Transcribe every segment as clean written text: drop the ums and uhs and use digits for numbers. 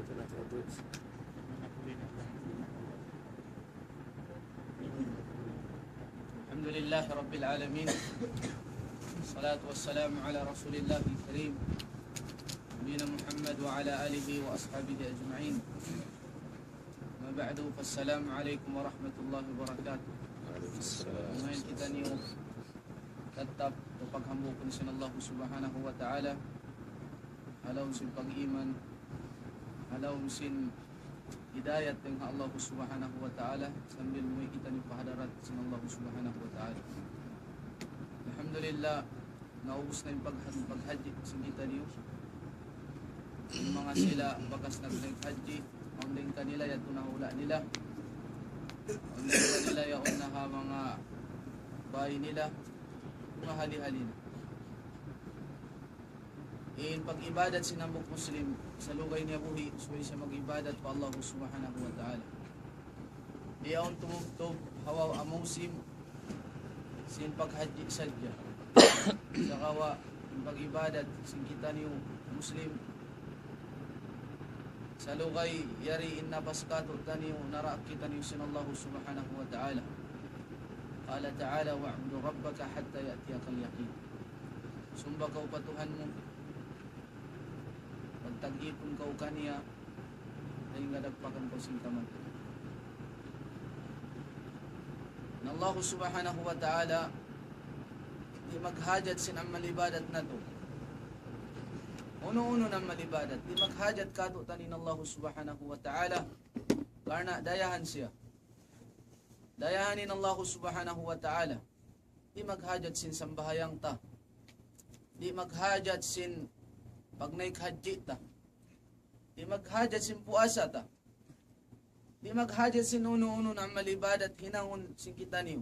الحمد لله رب العالمين، الصلاة والسلام على رسول الله الكريم نبينا محمد وعلى آله وأصحابه أجمعين. ما بعد، فالسلام عليكم ورحمة الله وبركاته. Ngayon kita niyo tetap paghambukon sa Allah subhanahu wa ta'ala, halaw sin pag-iman, halaw sin hidayat ng Allah subhanahu wa ta'ala, sambil mo kita niyo pahadarat sa Allah subhanahu wa ta'ala. Alhamdulillah, naubos na yung paghaji sa kita niyo. Yung mga sila bakas nag-haji, online kanila yato nahula nila, online kanila yaon na mga bahay nila, mga hali-halin. In pag-ibadat sinambok Muslim sa lugay niya buhi, suway siya mag-ibadat pa Allah subhanahu wa ta'ala. Iyaon tumugtog hawaw amusim sin paghaji sadya. Sa kawa in pag-ibadat sin kita niyo Muslim sa lugay yari in nabaskato taniyo narak kita niyo sin Allah subhanahu wa ta'ala. Qala ta'ala wa'budu rabbaka hatta ya'tiyakal yaqin. Sumba kau patuhan mo, pagtag-ipon kau kaniya, ay nga nagpakan ko sing kaman. Na Allah subhanahu wa ta'ala di maghajat sin ang malibadat na to. Uno-uno ng malibadat, di maghajat kato tanin Allah subhanahu wa ta'ala, karena dayahan siya. Dayahanin Allah subhanahu wa ta'ala, di maghajat sin sambahayang ta, di maghajat sin pagnaik haji ta, di maghajat sin puasa ta, di maghajat sin uno-uno ng malibadat hinangon sin kita niyo.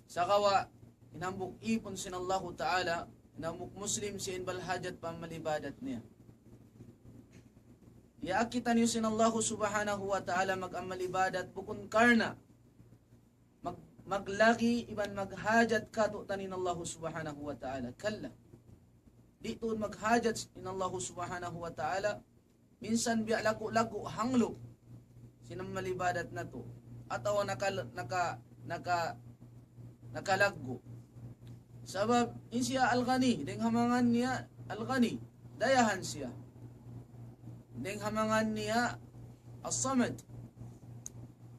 Sa kawa, hinambuk ipon sin Allah ta'ala, hinambuk Muslim sin balhajat pa malibadat niya. Iakita niyo sin Allah subhanahu wa ta'ala mag-amalibadat bukun karna maglagi iban maghajat kato tanin Allah subhanahu wa ta'ala. Kalla di tuon maghajat in Allah subhanahu wa ta'ala, minsan biya lago-lago hanglo sinang malibadat na to ataw nakalaggo sabab insiya al-ghani ding hamangan niya al-ghani dayahan siya ding hamangan niya as-samad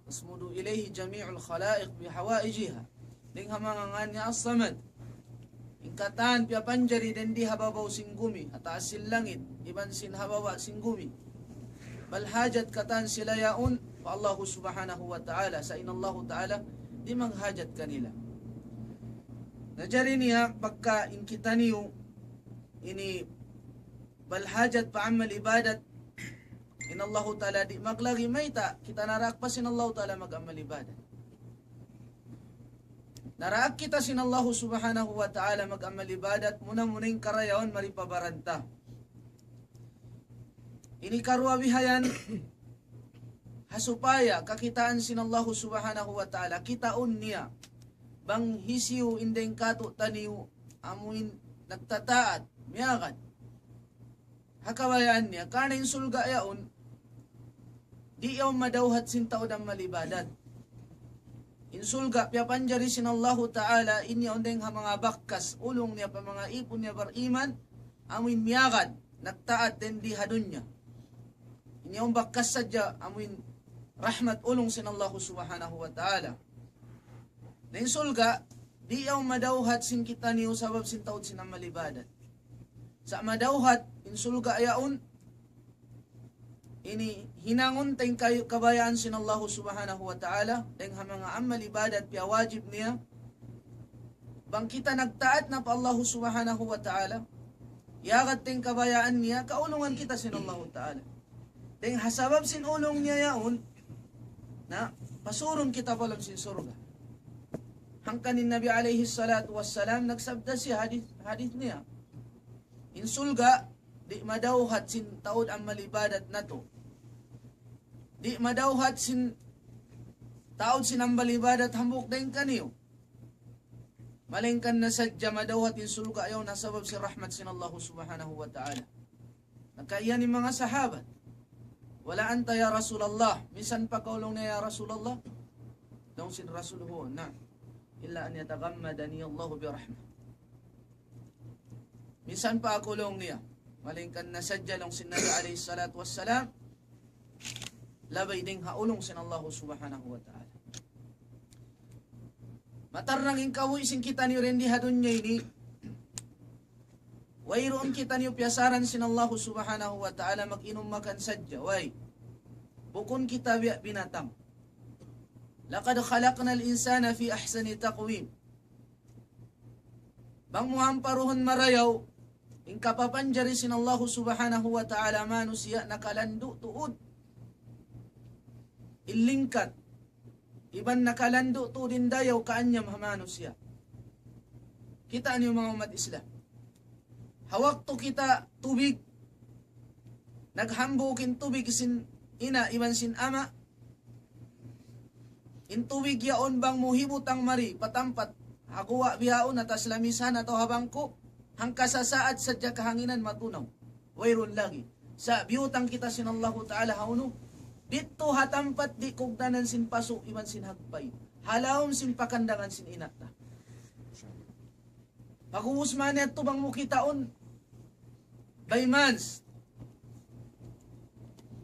asmudu ilayhi jami'ul khalaiq bihawaijiha ding hamangan niya as-samad ingkatan pia panjari den di hababaw singgumi ataas sin langit iban sin habawa singgumi bal hajat katan sila yaun wa Allah subhanahu wa ta'ala sa inallahu ta'ala di maghajat kanila. Najari niya pagka inkita niyo ini bal hajat pa amal ibadat inallahu ta'ala di maglagi mayta kita narak pa sinallahu ta'ala mag-amal ibadat. Naraak kita sin Allah subhanahu wa ta'ala mag-amal ibadat muna-muning karayaon maripabaranta. Ini karwa bihayan hasupaya kakitaan sin Allah subhanahu wa ta'ala kitaon niya bang hisiu indeng kato taniu amuin nagtataat miyakan hakabayaan niya kanin sulga yaon di yaw madawhat sin taod ang malibadat. Insulga pia panjari sin Allah ta'ala inya ondeng ha mga bakkas ulong niya pa mga ipon niya bariman amuin miyakan nagtaat den di hadun niya inya ang bakkas sadya amuin rahmat ulong sin Allah subhanahu wa ta'ala. Na insulga di yaw madawhat sin kita niyo sabab sin taod sin ang malibadat. Sa madawhat insulga yaon ini hinangon tayong kabayaan sin Allah subhanahu wa ta'ala tayong mga amal ibadat piya wajib niya bang kita nagtaat na pa Allah subhanahu wa ta'ala yagat tayong kabayaan niya kaulungan kita sin Allah ta'ala tayong hasabab sin ulong niya yaon na pasurong kita palang sin surga. Hangkanin Nabi alayhi salatu wassalam nagsabda siya hadith niya insulga di madawhat sin taod ang malibadat na to. Di madawhat sin taod sin ang malibadat hambuk din kaniyo. Malingkan na sadya madawhat in sulga ayaw na sabab si rahmat sin Allah subhanahu wa ta'ala. Nagkaiyan ni mga sahabat. Wala anta ya Rasulullah. Minsan pa kaulong na ya Rasulullah. Daw sin Rasul ho na. Illa an yatagammadani Allahu bi rahmah. Minsan pa kaulong niya. Malingkan na sadya lang sin Nabi alayhi salatu wassalam. Labay ding haulong sin Allah subhanahu wa ta'ala. Matarnang ingkaw isin kita niyo rin di hadunya ini. Wayroon kita niyo piyasaran sin Allah subhanahu wa ta'ala mag-inom makan sadya. Way, bukun kita binatang. Laqad khalaqna al-insana fi ahsani taqwim. Bang muhamparuhon marayaw, ingkapapanjari sin Allah subhanahu wa ta'ala manusia nakalandu tuod. Ilingkat. Iban nakalandu tuodin dayaw kaanyam manusia. Kita niyo mga umat Islam. Hawak to kita tubig. Naghambukin tubig sin ina iban sin ama. In tubig yaon bang muhimutang mari patampat. Haguwa biyaon atas lamisan atau habangko. Hangkasasaad sadya kahanginan matunaw. Wayrun lagi. Sa biyutang kita sin Allah Ta'ala hauno. Dito hatampat di kugdanan sin paso iban sin hagpay. Halawom sin pakandangan sin inata. Pag-uusman niya ito bang mukitaon? By months.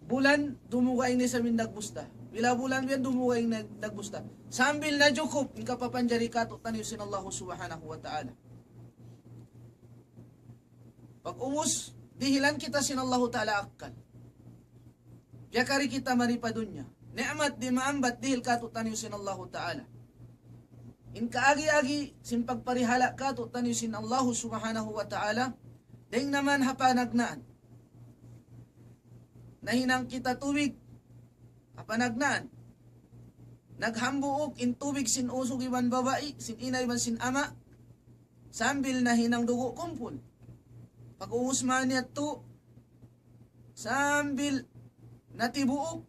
Bulan, dumugay ni sa min nagbusta. Bila bulan yan, dumugay nagbusta. Sambil na jukop, yung kapapanjari kato taniyo sin Allah subhanahu wa ta'ala. Pag umus, dihilan kita sin Allah ta'ala akal. Yakari kita maripadunya. Ni'mat di maambat dihil kato taniyo sin Allah ta'ala. In kaagi-agi sin pagparihala ka to taniyo sin Allah subhanahu wa ta'ala ding naman hapanagnaan. Nahinang kita tubig hapanagnaan. Naghambuok in tubig sin usog iban babae, sin ina iban sin ama. Sambil nahinang dugo kumpul. Pag-uusman niya to sambil natibuok.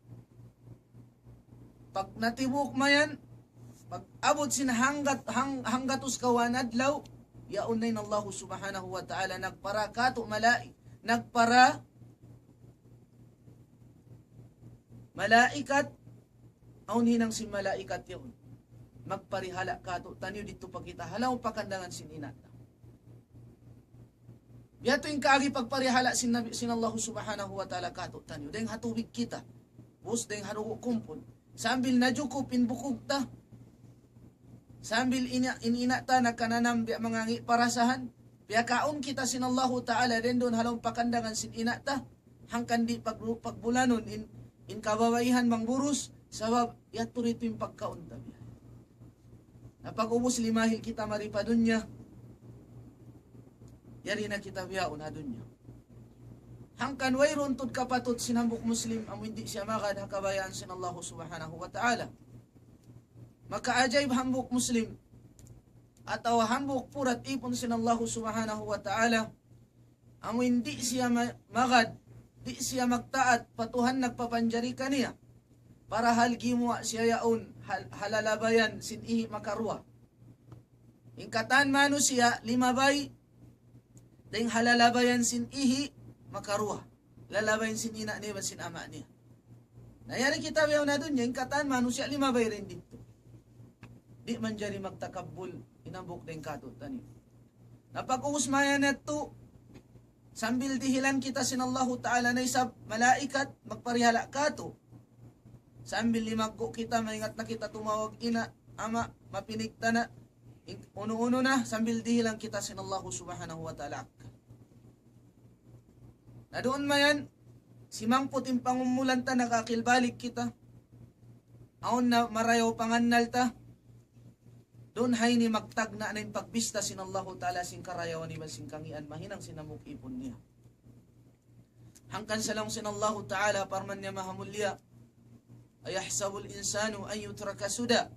Pag natibuok mayan pag abot sin hanggatus kawanadlaw, yaon na Allah subhanahu wa ta'ala nagpara kato nagpara malaikat, aunhinang sin malaikat yun. Magparihala kato, tanyo dito pagkita, halaw pakandangan sin inata. Biyato yung kaagi pagparihala sin Allah subhanahu wa ta'ala kato, tanyo. Deng hatubig kita, bus deng harugo kumpul, sambil najuko pinbukog ta, sambil ina ta nagkananam biya mga parasahan, biya kaon kita sin Allah Ta'ala rin doon halong pakandangan sin ina ta, hangkan di pagbulanon in kababaihan mangburus, sabab yaturito yung pagkaon ta biya. Napag-ubos limahil kita maripadunya, yari na kita biyaon hadunya. Hangkan wayron tud kapatut sinambok Muslim, ang hindi siya makad hakabayaan sin Allah Subhanahu wa Ta'ala. Makaajay hambuk Muslim atau hambuk purat ipon sin Allah subhanahu wa ta'ala ang hindi siya magad, di siya magtaat patuhan nagpapanjari kaniya para halgimuwa siya yaon halalabayan sin ihi makarwa. Ingkatan mano siya limabay ding halalabayan sin ihi makarwa. Lalabayan sin ina niya sin ama niya. Nayari kita yaw na dun niya, ingkatan mano siya limabay rin dito. Di man jari magtakabul inambok din kato tani. Napag-uusmayan neto sambil dihilan kita sin Allah Ta'ala na isab malaikat magparihala kato. Sambil limagko kita maingat na kita tumawag ina ama mapinigta na uno-uno na sambil dihilan kita sin Allah Subhanahu wa Ta'ala. Na doon mayan si mangputing pangumulan ta nakakilbalik kita. Aon na marayaw pangannal ta. Doon hay ni magtag na yung pagbista sin Allah Ta'ala sin karayawan ni sin kangian mahinang sinamukipon niya. Hangkan salang sin Allah Ta'ala parman niya mahamulya ayahsabul insanu an yutraka suda.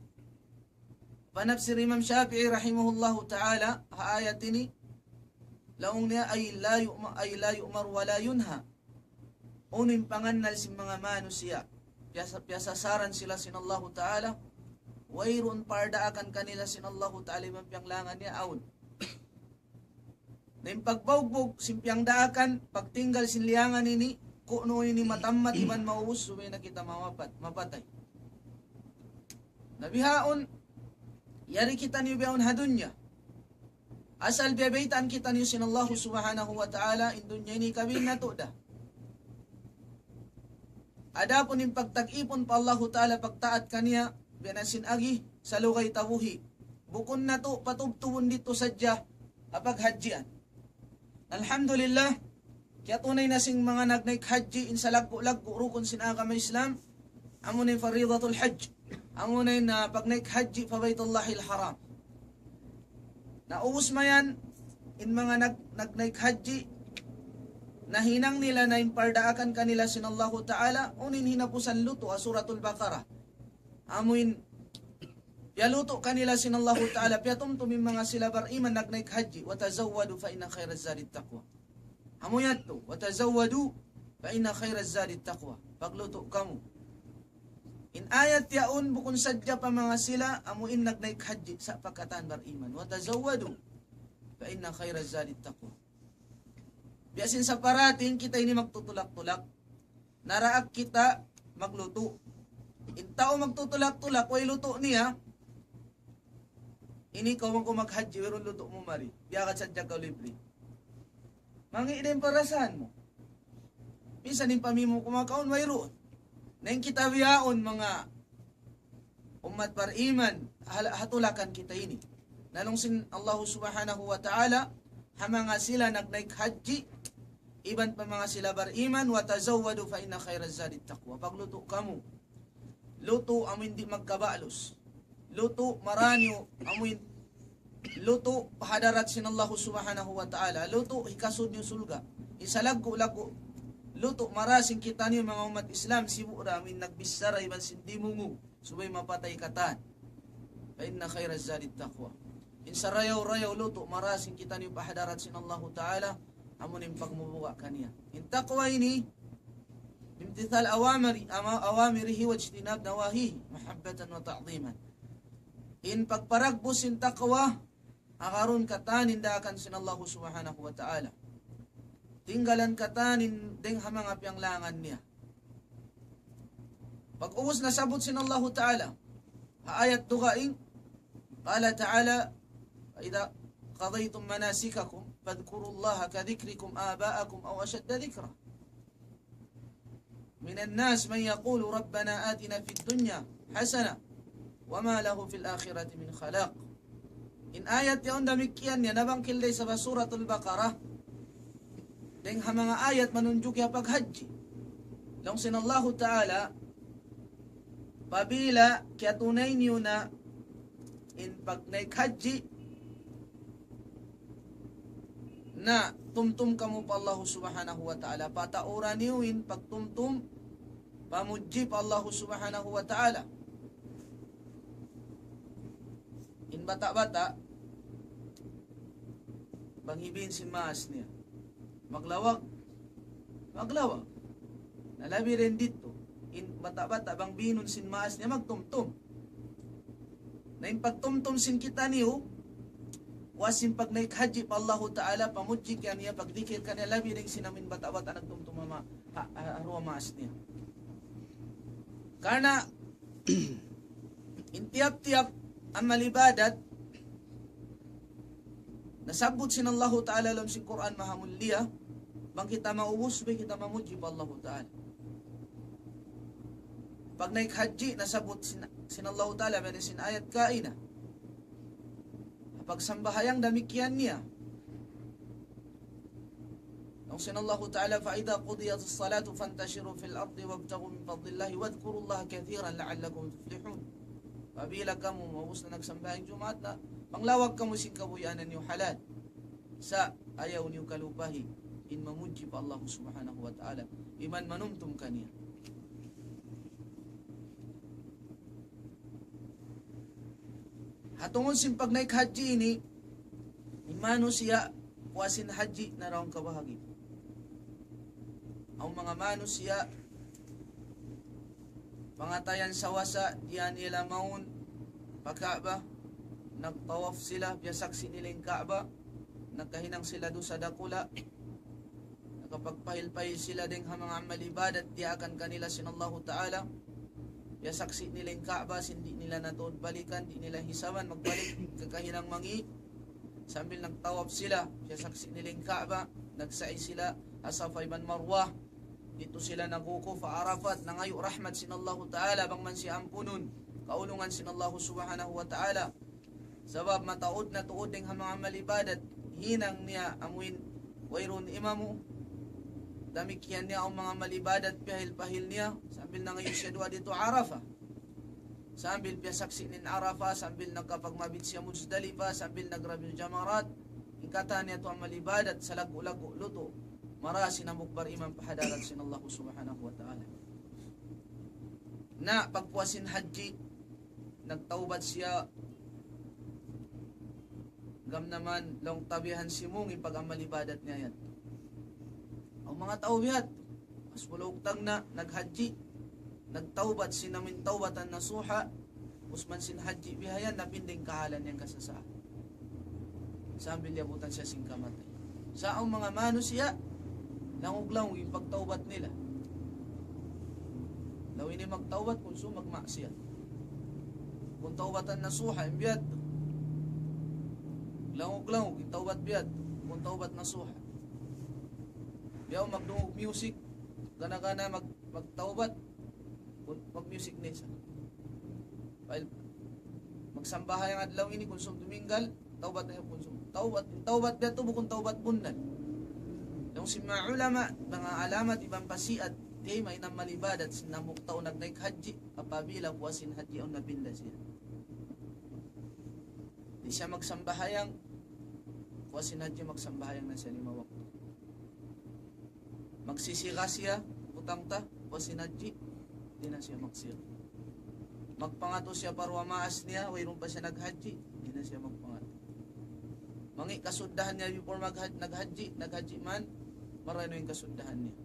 Panafsir Imam Shafi'i rahimahullahu ta'ala ayat ini laong niya ay la yu'mar wa la yunha. Unin pangannal sin mga manusia piyasasaran sila sin Allah Ta'ala wayron parda akan kanila sin Allah Ta'ala mampiyanglangan niya aun. Na yung pagbawgbog, simpyang daakan, pagtinggal sinliangan ini, kuno ini matammat, iban mauus, sumay na kita mapatay. Nabihaon, yari kita niyo biyaon hadunya. Asal biyabaitan kita niyo sinallahu subhanahu wa ta'ala, indunya ini kabin na da. Ada pun yung pagtag-ipon pa Allahu ta'ala pagtaat kaniya, biyanasin agi, sa lugay tabuhi. Bukon na to, patubtubon dito sadya, apag hadjian. Alhamdulillah, kaya tunay na sing mga nagnaik haji in sa lagko-lagko rukun sinaga may Islam, amo na yung faridatul hajj, amo na yung pag naik haji fa baytullahil haram. Nauus mayan, in mga nagnaik haji, nahinang nila na impardaakan kanila sinallahu ta'ala, unin hinapusan luto, suratul Baqarah. Amuin, yaluto kanila sinallahu ta'ala, piyatumtumin mga sila bariman nagnaik haji, watazawwadu fa inna khairaz zadit taqwa. Amuyat to, watazawwadu fa inna khairaz zadit taqwa. Pagluto kamu. In ayat yaun, bukun sadya pa mga sila, amuin nagnaik haji sa pagkataan bariman. Watazawwadu fa inna khairaz zadit taqwa. Biasin sa parating, kita ini magtutulak-tulak. Naraak kita magluto. In tao magtutulak-tulak, way luto niya, ini kau mangko maghaji, pero luto mo mari. Biyakat sadya ka libre. Mangi din parasan mo. Minsan din pamimo kumakaon, mayroon. Nang kita biyaon mga umat bariman, hatulakan kita ini. Nalong sin Allah subhanahu wa ta'ala, hamanga sila nagnaik haji, iban pa mga sila bariman, watazawwadu fa inna khairaz zadit taqwa. Pagluto kamo, luto amin di magkabalos. Luto maranyo amin, luto hadarat sinallahu subhanahu wa ta'ala. Luto hikasod niyo sulga. Isalagko-lagko. Luto marasing kita niyo mga umat Islam, sibura amin nagbisara iban sindi mungu. Subay mapatay katan. Fa inna khairaz zadit taqwa. Insa rayaw-rayaw luto, marasing kita niyo pahadarat sinallahu ta'ala, amunin pagmubuwa kaniya. In taqwa ini, bimtithal awamirihi wa ijtinab nawahihi, mahabbatan wa ta'ziman. In pagparagbos in taqwa, akaron katanin daakan sinallahu subhanahu wa ta'ala. Tinggalan katanin deng hamang apyang langan niya. Pag-uwas na sabot sinallahu ta'ala, haayat dugaing, qala ta'ala, فإذا قضيتم مناسككم فاذكروا الله كذكركم آباءكم أو أشد ذكرا من الناس من يقول ربنا آتنا في الدنيا حسنة وما له في الآخرة من خلاق. إن آيات يوم demikian ya nabang kilay sa suratul Baqarah deng mga ayat manunjuk ya paghaji long sinallahu ta'ala pabila kaya tunay niyo na in pag naikhaji na tumtum kamu pa Allah subhanahu wa ta'ala. Patauran niyoin pagtumtum, pamuji pa Allah subhanahu wa ta'ala. In bata-bata, banghibin sin maas niya. Maglawag. Nalabi rin dito. In bata-bata, bang binon sin maas niya, magtumtum. Na in pagtumtum sin kita niyo, wasin pag naikhaji pa Allah ta'ala, pamudjik yan niya, pagdikir ka niya, labi rin sinamin bata-bata nagtumtumama, arwa maas niya. Karena, intiap-tiap ang malibadat, nasabot sin Allah ta'ala lam sin Quran mahamulliya, bang kita maubos, bang kita mamudjik pa Allah ta'ala. Pag naikhaji, nasabot sin Allah ta'ala, may sin ayat kaina, pagsambahayang damikian niya. Nung sinallahu ta'ala, فَإِذَا قُضِيَتِ الصَّلَاةُ فَانْتَشِرُوا فِي الْأَرْضِ وَابْتَغُوا مِنْ فَضْلِ اللَّهِ وَاذْكُرُوا اللَّهَ كَثِيرًا لَعَلَّكُمْ تُفْلِحُونَ. Pabila kamu, mabus na nagsambahang Jumaat na, panglawag kamu sing kabuyanan niyo halal. Sa ayaw niyo kalupahi, in mamuji pa Allah subhanahu wa ta'ala, iman manumtum kaniya. Hatungon sin pag naik haji ini, imano siya puasin haji na raong kabahagi. Ang mga mano siya, pangatayan sa wasa, diyan nila maun, pagkaba, nagtawaf sila, biyasaksi nila yung Kaaba, nagkahinang sila do sa dakula, nakapagpahil-pahil sila ding hamang amal ibadat, di akan kanila sinallahu ta'ala, ya saksi nila yung Kaaba, hindi nila natuod balikan, di nila hisaman, magbalik, kakahinang mangi, sambil nagtawab sila, ya saksi nila yung Kaaba, nagsai sila, asafay man marwah, dito sila nagukuf, Arafat, nangayo rahmat sinallahu ta'ala, bang man si ampunun, kaulungan sinallahu subhanahu wa ta'ala, sabab mataod na tuod ng hamang amal ibadat, hinang niya amuin, wairun imamu, damikian niya ang mga malibadat pahil-pahil niya sambil nangayon siya dua dito Arafah, sambil piyasaksi nin Arafah, sambil nagkapagmabit siya Muzdalifah, sambil nagrabil jamarat, ikatan niya to ang malibadat sa lagu-lagu luto marasi na mukbar imam pahadarat sinallahu subhanahu wa ta'ala. Na pagpuasin haji, nagtaubat siya, gam naman long tabihan si mong ipag ang malibadat niya yan. Ang mga tawbiyat, mas mulugtang na, naghaji, nagtaubat, sinamin taubatan na suha, usman sin haji bihayan, napinding kahalan niyang kasasa. Sambil yabutan siya singkamatay. Sa ang mga manusia, langog-langog yung pagtaubat nila. Law ini magtaubat, kung so magmaksiyat. Kung taubatan na suha, imbiyad. Langog-langog, yung taubat biyad, kung taubat na suha. Yaw magdungog music, gana-gana magtaubat, mag-music nisa. Magsambahay ang adlaw ini, konsum tuminggal, taubat na yung konsum. Taubat dito bukong taubat bundan. Yung si mga ulama, mga alamat, ibang pasiat, di may nang malibadat, sinamuktaw nagnaik haji, apabila puasin haji ang nabinda siya. Di siya magsambahayang, puasin haji magsambahayang na siya 5 waktu. Magsisira siya, utang ta, puasin haji, di na siya magsira. Magpangato siya parwa maas niya, wayroon pa siya naghaji, di na siya magpangato. Mangi kasuddahan niya before naghaji man, marano yung kasuddahan niya.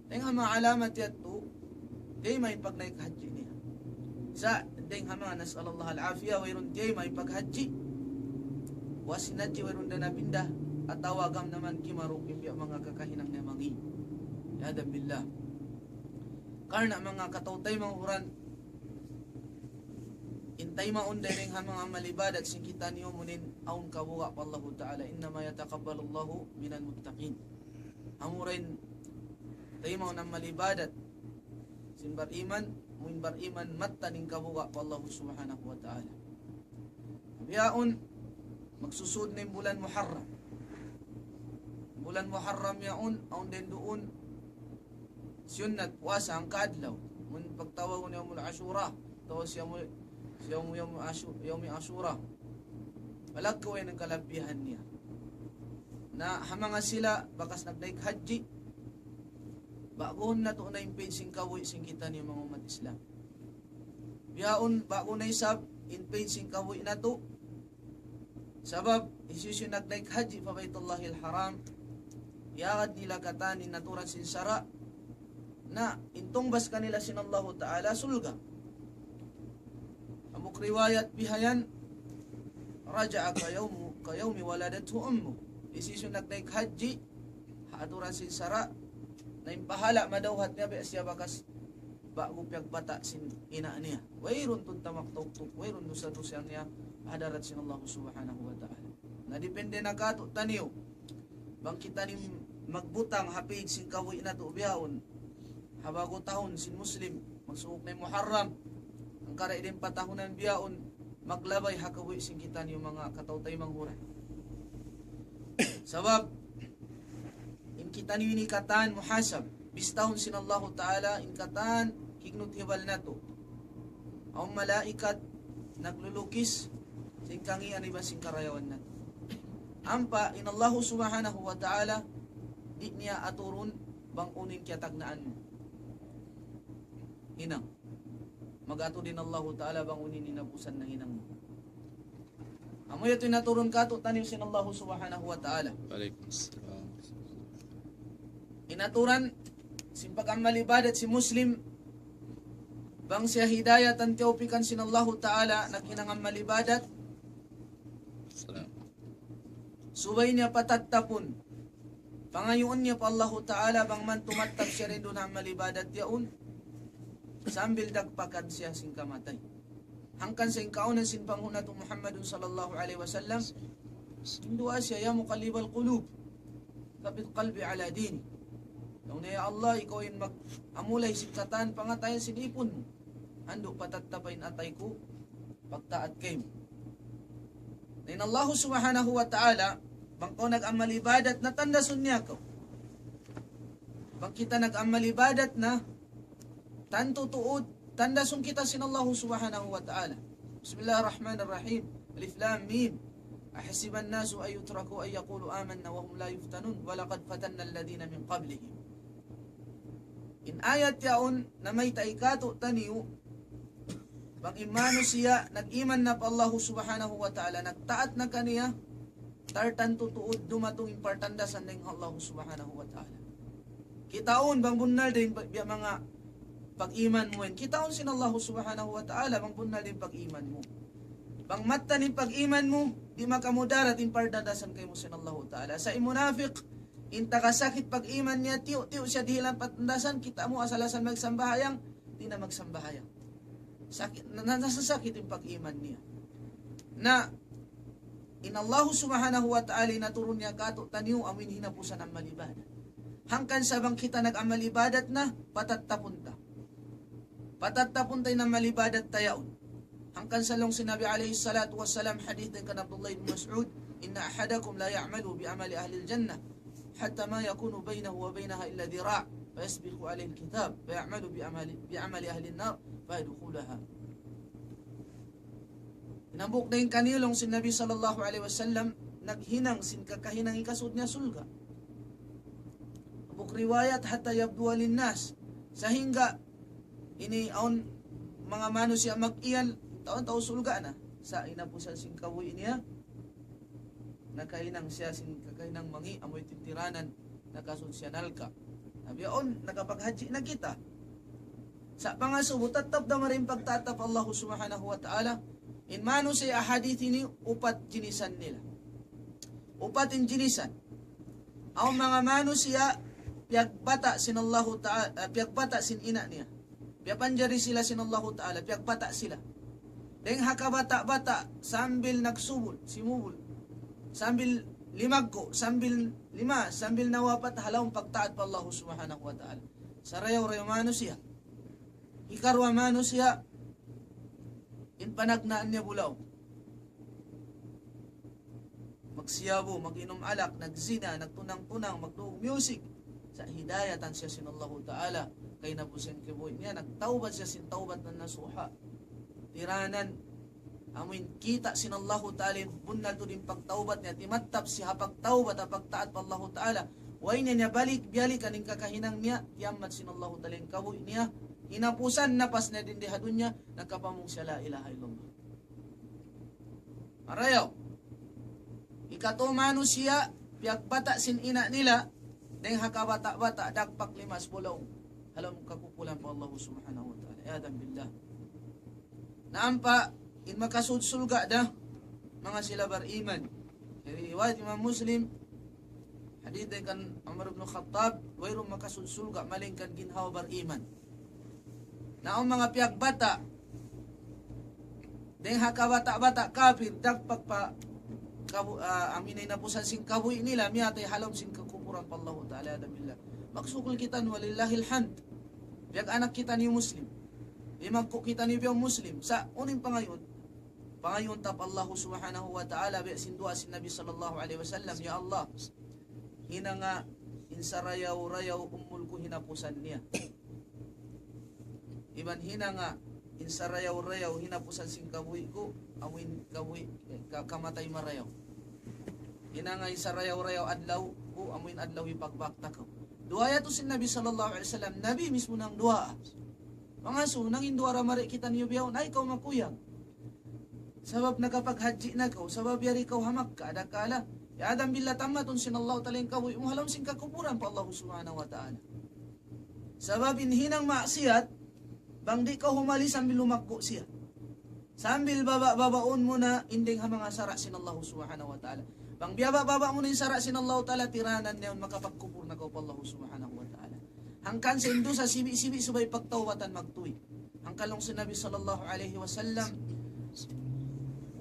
Dahil nga mga alamat yato, di may pag naikhaji niya. Sa, dahil nga mga nasalallah al-afiyah, wayroon di may paghaji. Wasin haji, wayroon na nabinda, at tawagam naman kimarukim yung mga kakahinang niya mangi. Yadab billah. Karena mga katautay mga huran, intay maunday rin ha mga malibadat sing kita niyo munin aun kabuga pa Allah Ta'ala innama yatakabbalullahu minal muttaqin. Amurin tayo mga malibadat sin bariman muin bariman matta ning kabuga pa Allah Subhanahu wa Ta'ala. Biyaon magsusud ning bulan Muharram. Bulan Muharram yaon aun din doon sunnat puasa ang kaadlaw mun pagtawag ni Yawmul Ashura tawas Yawmi Ashura palagkaway ng kalabihan niya na hamanga sila bakas nagdaik haji bagon na to na impensing kawoy sing kita niya mga umat Islam biyaon bago na isab impensing kawoy na to sabab isusyo nagdaik haji pa Baitullahil Haram iagad nila katanin naturan sinsara na intungbas kanila sinallahu ta'ala sulga. Amuk riwayat bihayan raja'a kayawmi waladathu ummu. Isisyo nagnaik haji haaturan sin sara na impahala madawhat niya siya bakas bago piagbata sin ina niya. Wayrun tuntamak tuktuk, wayrun dusa-dusa niya hadarat sinallahu subhanahu wa ta'ala. Na depende na kato taniyo bang kita ni magbutang hapig sin kawoy na to biyaon habago taon sin Muslim magsuok na Muharram ang karay din patahunan biyaon maglabay hakawi sin kita niyo mga katautay manghuray sabab in kita niyo inikatan muhasab bistahon sin Allah Ta'ala in katan kignut hibal nato ang malaikat naglulukis sin kangian iba sin karayawan nato ampa in Allah Subhanahu wa Ta'ala di niya aturun bang unin kiyatagnaan mo hinang. Magato din Allah Ta'ala bang unin ninabusan na hinang mo. Amoy ito'y naturun ka to tanim sin Allah Subhanahu wa Ta'ala. Waalaikumsalam. Inaturan simpag ang malibadat si Muslim bang siya hidayat ang tiyaupikan sin Allah Ta'ala naghinang ang malibadat Salam. subay niya patattapon. Pangayoon niya pa Allah Ta'ala bang man tumatap siya rin doon ang malibadat yaon. Sambil dagpakan siya sing kamatay. Hangkan sa ingkaunan sin panghunat Muhammadun sallallahu alaihi wasallam. Hindua siya ya muqallibal qulub. Kapit qalbi ala dini. Nung na ya Allah, ikaw yung mag-amulay sikatan, pangatayan sinipon mo. Ando patattapain atay ko, pagtaat kayo. Then Allah subhanahu wa ta'ala, bang ko nag-amal ibadat na tandasun niya ko. Bang kita nag-amal ibadat na tanto tuod, tandasun kita sin Allah subhanahu wa ta'ala. Bismillahirrahmanirrahim. Alif Lam Mim. Ahasiban nasu ay yutraku ay yaqulu amanna wa hum la yuftanun wa laqad fatanna alladhina min qablihim. In ayat yaon na may taikato taniyo, bang imano siya, nag-iman na pa Allah subhanahu wa ta'ala, nagtaat na kaniya, tartan tutuod dumatong impartandasan ng Allah subhanahu wa ta'ala. Kitaon bang bunal din biya mga pag-iman mo. Kitaon sin Allah subhanahu wa ta'ala bang bunal din pag-iman mo. Bang matta ni pag-iman mo, di makamudarat impartandasan kay mo sin Allah ta'ala. Sa imunafiq, inta kasakit pag-iman niya, tiyo siya dihilang patandasan, kita mo asalasan magsambahayang, di na magsambahayang. Sakit, nasasakit yung pag-iman niya. Na, inallahu subhanahu wa ta'ala naturun niya kato taniyo amin hinapusan ang malibadat. Hangkan sabang kita nag-amal ibadat na, patattapunta. Patattapunta ng malibadat tayaon. Hangkan salong sinabi alayhi salatu wassalam, hadith din kan Abdullah ibn Mas'ud, inna ahadakum la ya'malu bi'amali ahli al-jannah, حتى ما يكون بينه وبينها إلا ذراع فيسبق عليه الكتاب فيعمل بعمل أهل النار فيدخلها. Inambok na yung kanilong sin Nabi sallallahu alaihi wasallam, naghinang sin kakahinang ikasud niya sulga. Buk riwayat hatta yabdua linnas, sa hingga ini aon mga mano siya mag-iyan taon-taon sulga na sa inapusan sin kawoy niya. Nakainang siya sin kakainang mangi amoy tintiranan nakasunsyonal ka. Nabiyon nakapaghaji na kita. Sa pangasubot tatap da maring pagtatap Allah subhanahu wa ta'ala. In mano say ahadith ini upat jinisan nila. Upat in jinisan. Ang mga mano siya piagbata sin Allah ta'ala, piagbata sin ina niya. Piapanjari sila sin Allah ta'ala, piagbata sila. Deng hakabata-bata sambil nagsubol, simubol. Sambil limagko, sambil lima, sambil nawapat halawang pagtaat pa Allah subhanahu wa ta'ala. Sarayaw-rayaw mano siya. Ikarwa mano siya. In panagnaan niya bulaw. Magsiyabo, mag-inom alak, nagzina, nagtunang-tunang, magtuog music. Sa hidayatan siya sin Allah ta'ala. Kay napusin kibuhin niya, nagtaubat siya sin taubat na nasuha. Tiranan, amin kita sin Allah Ta'ala bunal to din pagtaubat niya, timatap siya pagtaubat at pagtaat pa Allah Ta'ala. Way niya balik kaning kakahinang niya, yamat sin Allah Ta'ala yung kabuhi niya, hinapusan napas na din dihadun niya, nagkapamong siya la ilaha illallah. Marayaw, ikatumano siya, piagbata sin ina nila, dahil hakabata-bata, dagpak limas bulaw, halam kakukulan pa Allah subhanahu wa ta'ala. Adam billah. Naampa, in makasudsulga da mga sila bariman. Riwayat Imam Muslim, hadith ay kan Umar ibn Khattab, wayrong makasudsulga maling kan ginhawa bariman. Na ang mga piagbata, dahil hakabata-bata kafir, dagpag pa aminay na po sa sing kabuhi nila, miyatay halom sing kakupuran pa Allah ta'ala. Adabillah. Maksukul kita walillahil hamd. Biag anak kita ni Muslim. Imagko kita ni biyang Muslim. Sa uning pangayon tap Allah subhanahu wa ta'ala bi sindua sin Nabi sallallahu alaihi wasallam, ya Allah, hina nga insarayaw-rayaw umul ko hinapusan niya. Iban hina nga insarayaw-rayaw hinapusan sing kabuhi ko, awin kabuhi kamatay marayaw. Hina nga insarayaw-rayaw adlaw ko, amuin adlaw ipagbakta ko. Duaya to sin Nabi sallallahu alaihi wasallam, Nabi mismo nang dua. Mga sunang induara mari kita niyo biyaw, na ikaw makuyang. Sabab nakapaghaji na ko, sabab yari ikaw hamak ka, adakala, ya Adam billah tamatun sinallahu taling kabuhi, muhalam sing kakupuran pa Allah subhanahu wa ta'ala. Sabab inhinang maksiyat, bang di ka humali sambil lumakko siya. Sambil baba-babaon mo na, inding hamang asara sinallahu subhanahu wa ta'ala. Bang biyaba-baba mo na yung sara sinallahu ta'ala, tiranan niya makapagkupur na ko pa Allah subhanahu wa ta'ala. Hangkan sa indo sa sibi-sibi subay pagtawatan magtuwi. Hangkalong sinabi sallallahu alaihi wasallam,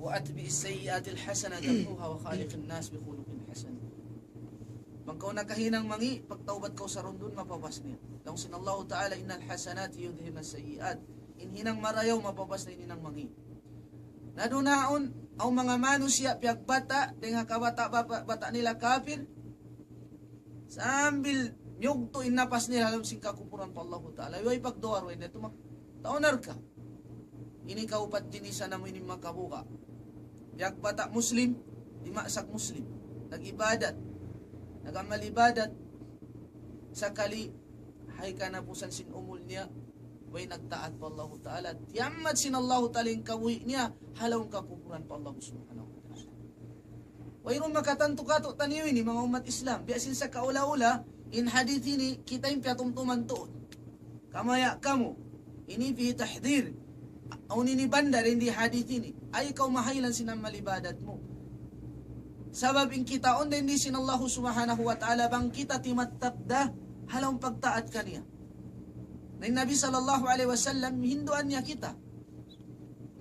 wa atbi as-sayyi'atil hasanata tamhuha wa khaliqin nas bi khuluqin hasan. Bang kau nakahinang mangi, pagtawbat kau sa rundun mapapas niya. Lang sinallahu ta'ala, innal hasanati yudhibna as-sayyi'at. Inhinang marayaw mapapas na ininang mangi. Nadunaon ang mga manusia piyag bata dengan kabata-bata nila kafir sambil nyugto inapas nila alam sing kakupuran pa Allah Ta'ala. Yoy pagdoar way na tumak taonar ka. Ini kaupat jinisa na mo ini makabuka. Piyag bata Muslim, dimasak Muslim. Nag-ibadat. Nagamal ibadat. Sakali hay ka na pusan sin umul niya. Way nagtaat pa Allah Ta'ala. Tiyamad sin Allah Ta'ala yung kabuhi niya. Halawang kakupuran pa Allah Subhanahu wa Ta'ala. Wayron makatanto-kato taniyo ini mga umat Islam. Biasin sa kaula-ula, in hadith ini, kita yung piyatumtuman tuon. Kamaya kamo. Ini fi tahdir. Aun ini bandar, hindi hadith ini. Ay ikaw mahailan sinamal ibadat mo. Sabab in kita on hindi sin Allah Subhanahu wa Ta'ala bang kita timattabda halawang pagtaat kaniya. Na Nabi sallallahu alaihi wasallam hinduan niya kita.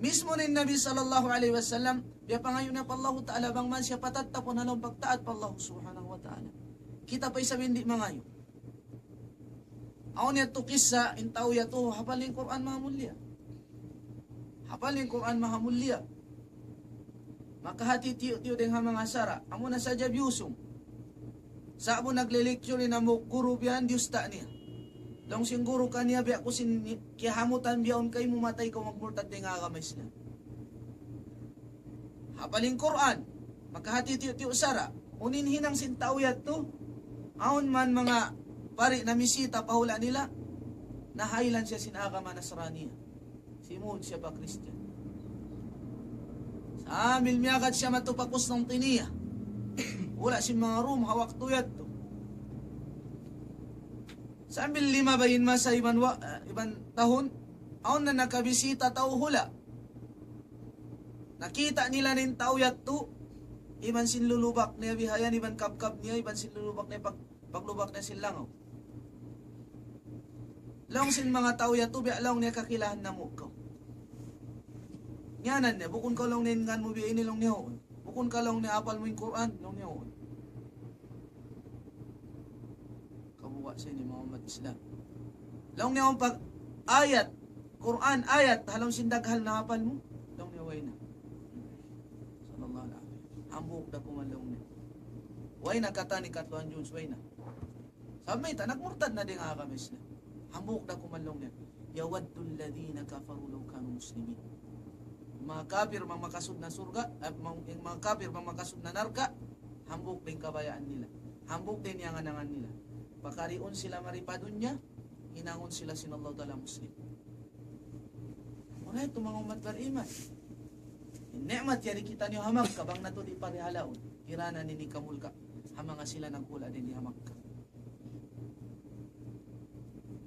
Mismo ni Nabi sallallahu alaihi wasallam biya pangayon na pa Allah Ta'ala bang man siya patatapon halong pagtaat pa Allah subhanahu wa ta'ala. Kita pa isa hindi mangayo. Aon niya to kisa intaw ya to hapal ng Quran mahamulya. Hapal ng Quran mahamulya. Makahati tiyo deng mga sara. Amo na sa jabyusong. Sa mo nagleleksyon ni na mo guru biyan Diyos ta niya. Long singguro kaniya biya ko sin kihamutan biyaon kay mumatay ko magmurtad din nga kamay sila. Hapaling Quran, makahati tiyo sara, unin hinang sintawyat to, aon man mga pari na misita pahula nila, nahailan siya sinakama Nasraniya. Simon siya pa Christian. Sa amil miyagad siya matupakos ng tiniya. Wala si mga room, hawak tuyat to. Sambil 5 bayin masa iban tahun, aon na nakabisita tao hula. Nakita nila nin tao yatto, iban sinlulubak niya bihayan, iban kapkap niya, iban sinlulubak niya paglubak niya silangaw. Long sin mga tao yatto, bialong niya kakilahan na mo ka. Nyanan niya, bukun ka lang ningan mo biya inilong niya hoon. Bukun ka lang niya apal mo yung Quran, long niya hoon. Sa ini Muhammad Islam. Long niya akong pag ayat, Quran ayat, halang sindaghal na hapal mo, long niya way na. Sallallahu alaihi wasallam. Hambuk na kumalong niya. Way na katani katluan Jones, way na. Sabi may nagmurtad na din nga kami Islam. Hambuk na kumalong niya. Yawaddul ladhina kafaru law kanu muslimin. Mga kafir mga makasud na surga, mga kafir mga makasud na narka, hambuk din kabayaan nila. Hambuk din yang anangan nila. Pakariun sila maripadun niya, hinangon sila sinallahu ta'ala muslim. Muna ito mga umat beriman. Ni'mat yari kita niyo hamak ka, bang nato di parihalaon. Irana nini kamulka, hamanga sila nagkula din di hamak ka.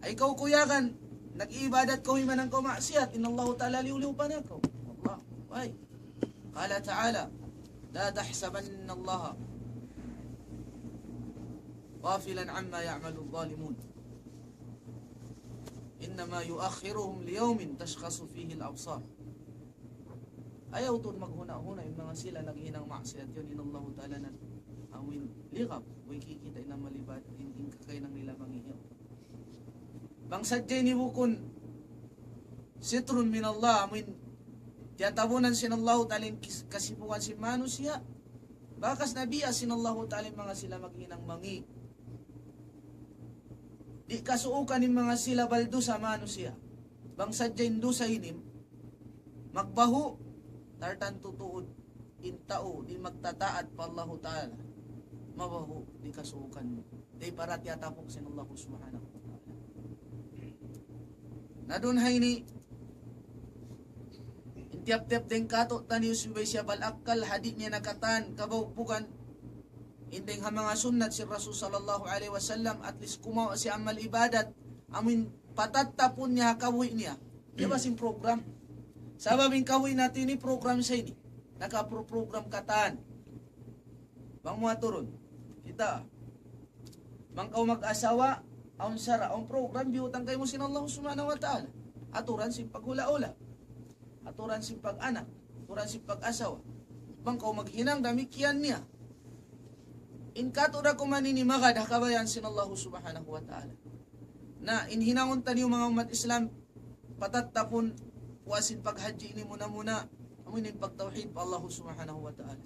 Ay ikaw kuyakan, nag-iibadat ko himan ng kumaksiyat, inallahu ta'ala liuliw pa na ko. Allah, ay. Kala ta'ala, la tahsabanna Allah غافلا عما يعمل الظالمون إنما يؤخرهم ليوم تشخص فيه الأبصار. Ayaw to maghuna-huna yung mga sila naghinang maksiyat yun inallahu ta'ala na awin ligab way kikita na malibad in kakay ng nila mangiyaw bang sadya ni bukun sitrun min Allah amin tiyatabunan sinallahu ta'ala kasipukan si manusia bakas nabiya sinallahu ta'ala mga sila maghinang mangi di kasuukan ng mga sila baldo sa manusia. Bang sadyain do sa inim, magbahu, tartan tutuod, intao, di magtataat pa Allah Ta'ala. Mabahu, di kasuukan mo. Di para tiyatapok sin Allah subhanahu wa ta'ala. Nadunhay ni, intiap-tiap din kato, taniyo subay siya balakal, hadid niya nakatan, kabaupukan, indeng ha mga sunnat si Rasul sallallahu alaihi wasallam at least kumawa si amal ibadat amin patatapon niya kawi niya di ba sin program sababing kawi natin ni program sa ini naka-program kataan Bang mga turon, kita, bang kau mag-asawa, ang sara, ang program, bihutang kayo mo sinallahu subhanahu wa ta'ala. Aturan si paghula-ula, aturan si pag-anak, aturan si pag-asawa. Bang kau maghinang, damikian niya. In katura ko maninimagad, hakabayan sinallahu subhanahu wa ta'ala. Na inhinangon taniyo mga umat Islam, patatapon, puasin paghaji ini muna-muna, aminin pagtawhid pa Allah subhanahu wa ta'ala.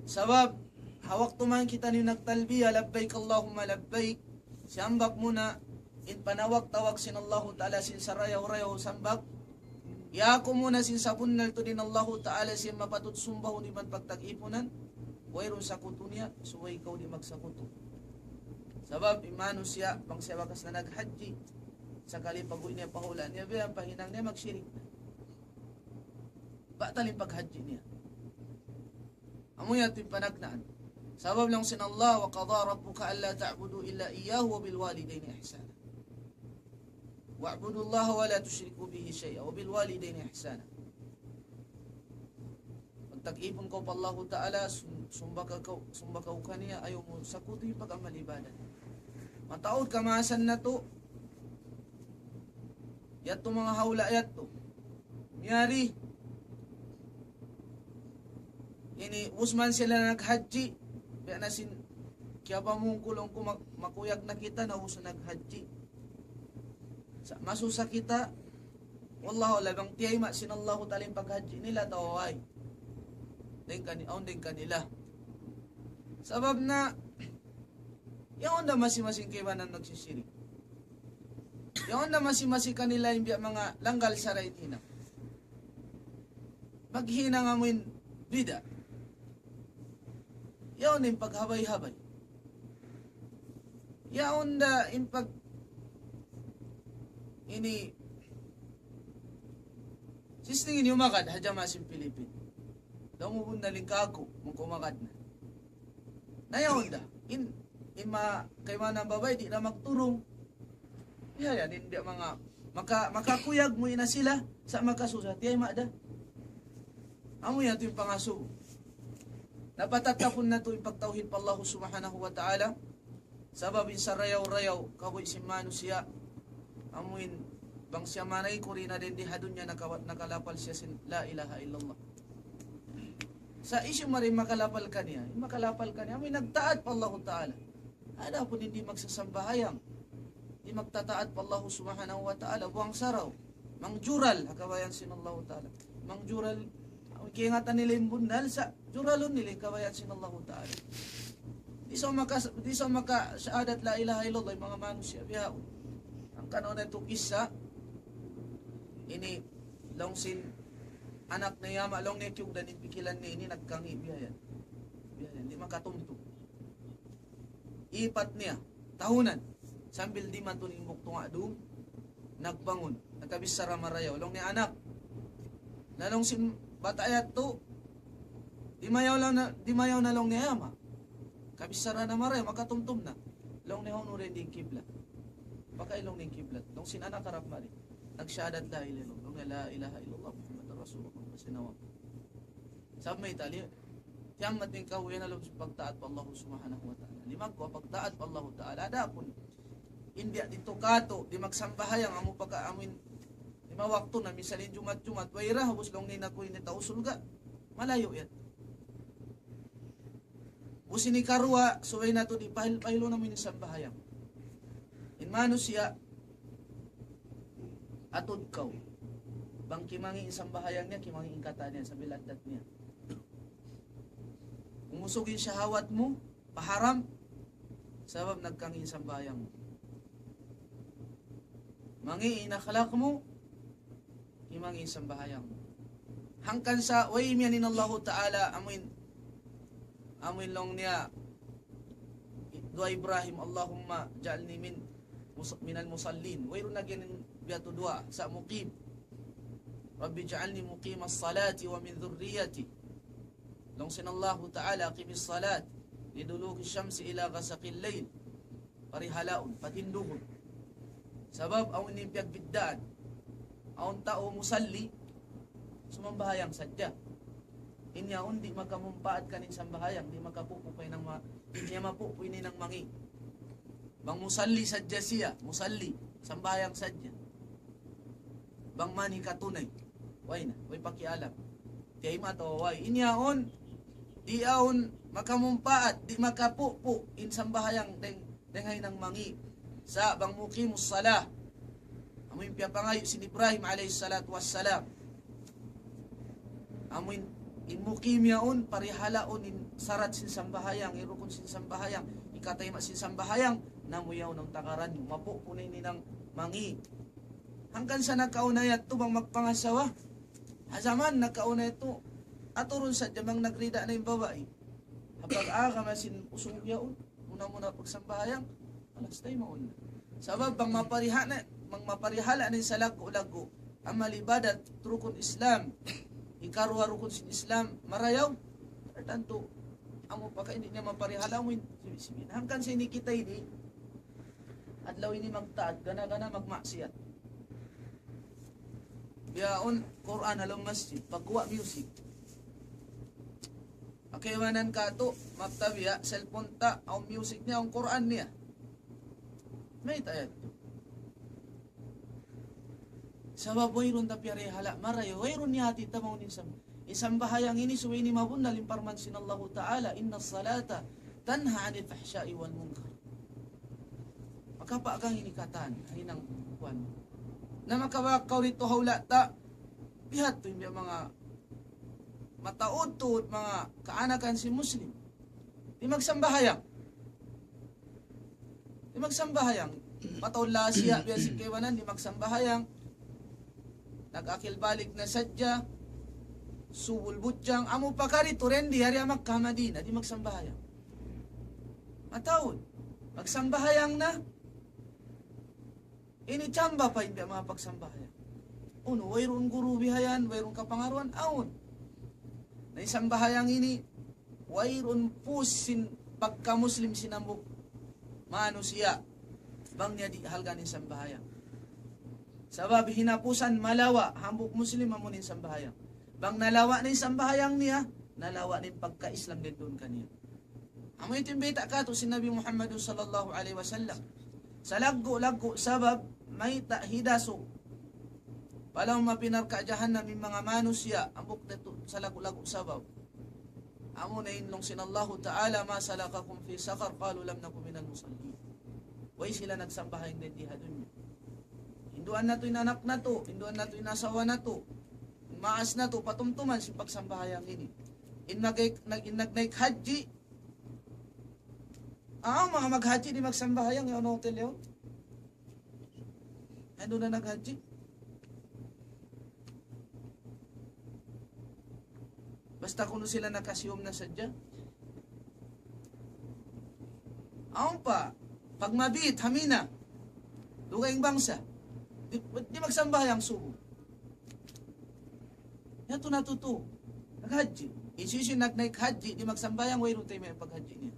Sabab, hawak tumahan kita niyo nagtalbiya, labbaik Allahumma labbaik, siyambak muna, in panawag-tawag sinallahu ta'ala sin sarayaw-rayaw sambak, yako muna sin sabunnal to din Allah ta'ala sin mapatutsumbah ni man pagtag-ipunan, wayron sakuto niya, suway ikaw di magsakuto. Sabab, imano siya, pang siya wakas na naghaji, sakali pag-uwi niya pahulan, niya ba ang pahinang niya magsyirik na. Batalim paghaji niya. Amoy ating panagnaan. Sabab lang sinallah, wa qadha rabbuka alla ta'budu illa iyyahu wa bil walidayni ihsana. Wa'budu Allah wa la tusyriku bihi syai'a wa bil walidayni ihsana. Pagtag-ipon ko pa Allah Ta'ala, sumbakaw ka niya, ayaw mo sakuto yung pag-amal ibadat. Mataod kamasan na to, yato mga hawla yato. Miyari, ini Usman sila naghaji, kaya nasin, kaya pa mong kulong ko makuyag na kita na uso naghaji. Masusa kita, wallahu labang tiyay ma, sinallahu talim paghaji nila, tawaway. Din kanila. Sabab na, yung onda masi-masing kaibanan nagsisirik. Yung onda masi-masing kanila yung mga langgal sa raitina. Maghina nga mo yung bida. Yung yung paghabay-habay. Yung onda yung pag ini sistingin yung makad, hadya masin Pilipin. Daw mo na lingkako, mong kumakad na. Nayaon da, kay mga babay, di na magturong. Yan, hindi mga, makakuyag mo ina sila, sa makasusat, yay maada. Amo yan ito yung pangaso. Napatatapon na ito yung pagtawhid pa Allah subhanahu wa ta'ala, sababin sa rayaw-rayaw, kaboy simano siya, amuin, bang siya manay ko rin na din, di hadun niya nakalapal siya sin, la ilaha illallah. Sa isyu marin makalapal ka niya, may nagtaat pa Allah Ta'ala. Ada po hindi magsasambahayang, hindi magtataat pa Allah subhanahu wa ta'ala, buwang saraw, mangjural, hakabayan sinallahu ta'ala, mangjural, kingatan nila yung bundal, sa juralon nila, hakabayan sinallahu ta'ala. Di sa maka, saadat la ilaha illallah, yung mga manusia, biyaw. Ang kanon na ito kisa, ini, longsin, anak na yama, long net yung danin pikilan ni ini, nagkangi, biyayan, di makatumto. Ipat niya, tahunan, sambil di man tuning muktunga doon, nagbangon, nagkabisara marayaw, long ni anak, lalong sin batayat to, di mayaw na long ni yama, kabisara na marayaw, makatumtum na, long ni hono rin di kiblat, baka ilong ni kiblat, long sin anak karap mali, nagsyadat la ilaha illallah, Rasulullah sinawa. Sabi may tali, tiyamat ng kawiyan na sa pagtaat pa Allah subhanahu wa ta'ala. Limag ko, pagtaat pa Allah ta'ala. Ada pun, hindi dito kato, di magsambahayang, amo pagka-amin, di mawakto na, misalin jumat-jumat, wayra, habos long ni nakuin ni tausul ga, malayo yan. Busi ni karwa, suway na to, di pahilo namin ni sambahayang. Inmano siya, atod kaw. Bang kimangi isang bahayang niya, kimangi ingkata niya sa biladat niya. Umusugin syahawat mo, paharam, sabab nagkangi isang bahayang mo. Mangi inakhlak mo, kimangi isang bahayang mo. Hangkan sa way miyanin Allah Ta'ala, amin long niya, dua Ibrahim, Allahumma ja'alni minal musallin. Wayro na ginin biyato dua, sa muqim. Rabbi ja'alni muqimas salati wa min dhurriyyati. Long sinallahu ta'ala qimis salat liduluki syamsi ila ghasaqil layl. Parihalaon, patinduhon. Sabab ang inimpiyag biddaan. Ang tao musalli, sumambahayang sadya. Inyaon di makamumpaat kanin sambahayang, di makapupupay ng inya mapupuy ni ng mangi. Bang musalli sadya siya, musalli, sambahayang sadya. Bang mani katunay, way na, way pakialam. Di mato, way. Inyaon, di aon makamumpaat, di makapupu, in sambahayang denghay ng mangi. Sa bang mukimus salah, amoy piyapangayo si Ibrahim alayhi salatu wassalam. Amoy inmukim yaon, parihalaon in sarat sin sambahayang, irukon sin sambahayang, ikatayma sin sambahayang, namuyaw ng takaran, mapupunay ni ng mangi. Hanggang sa nagkaunay ito bang magpangasawa, hasaman nagkaunay ito, aturon sa jamang nagrida na yung babae. Habag masin usong yaon, muna pagsambahayang, alas tayo mauna. Sabab bang maparihala na sa lago-lago, ang malibadat, trukon Islam, ikaruha rukun sin Islam, marayaw, tanto, amo pa ka, hindi niya maparihala mo, hanggang sa ini kita ini, adlaw ini magtaat, gana-gana magmaksiyat. Biyaon, Quran halang masjid, pagkuha music. Akiwanan ka to, magtabiya, cellphone ta, ang music niya, ang Quran niya. May tayat to. Sabab wayron ta piyarihala, marayo, wayron niya hati tamaw ni isang bahayang ini, suway ni mabunda, limparman sinallahu ta'ala, inna salata, tanha anil fahsyai wal munkar. Makapaagang inikatan, hinang kuwan. Na makawakaw rito hawla ta, bihat to yung mga mataod-tuod, mga kaanakan si Muslim. Di magsambahayang. Di magsambahayang. Mataod lasya, biya si kewanan, di magsambahayang. Nag-akil balik na sadya, subul butjang, amo pa ka rito, rendi, hari amak kamadina, di magsambahayang. Mataod, magsambahayang na, ini chamba pa hindi mga pagsambahayang. Uno, wayron guru bihayan, wayron kapangaruan, awon. Na isang bahayang ini, wayron pusin pagka-Muslim sinambok, manusia, bang niya di halganin isang bahayang. Sabab hinapusan malawa, hambuk Muslim amunin sambahayang. Bang nalawa na yung sambahayang niya, nalawa na yung pagka-Islam din doon kaniya. Amo ito yung bita ka to si Nabi Muhammad sallallahu alaihi wasallam. Sa lago-lago, sabab may hidaso. Palang mapinarkadyahan na may mga manusya, ambok dito sa lago-lago sabab. Amo na inlong sinallahu ta'ala, ma salakakum fi sakar, qalu lam nakum minal musallin. Way sila nagsambahayang din dihadun niya. Hinduan na to inanak na to, hinduan na to inasawa na to, maas na to, patumtuman si pagsambahayang ini. Nag-naik haji, mga maghaji di magsambahayang, yung hotel yun. Ano na naghaji? Basta kuno sila nakasiyom na sadya. Pa, pag mabit, hamina, lugayng bangsa, di magsambahayang subo. Yato natuto. Naghaji. Isisi nag-naik haji, di magsambahayang, wayro tayo may paghaji niya.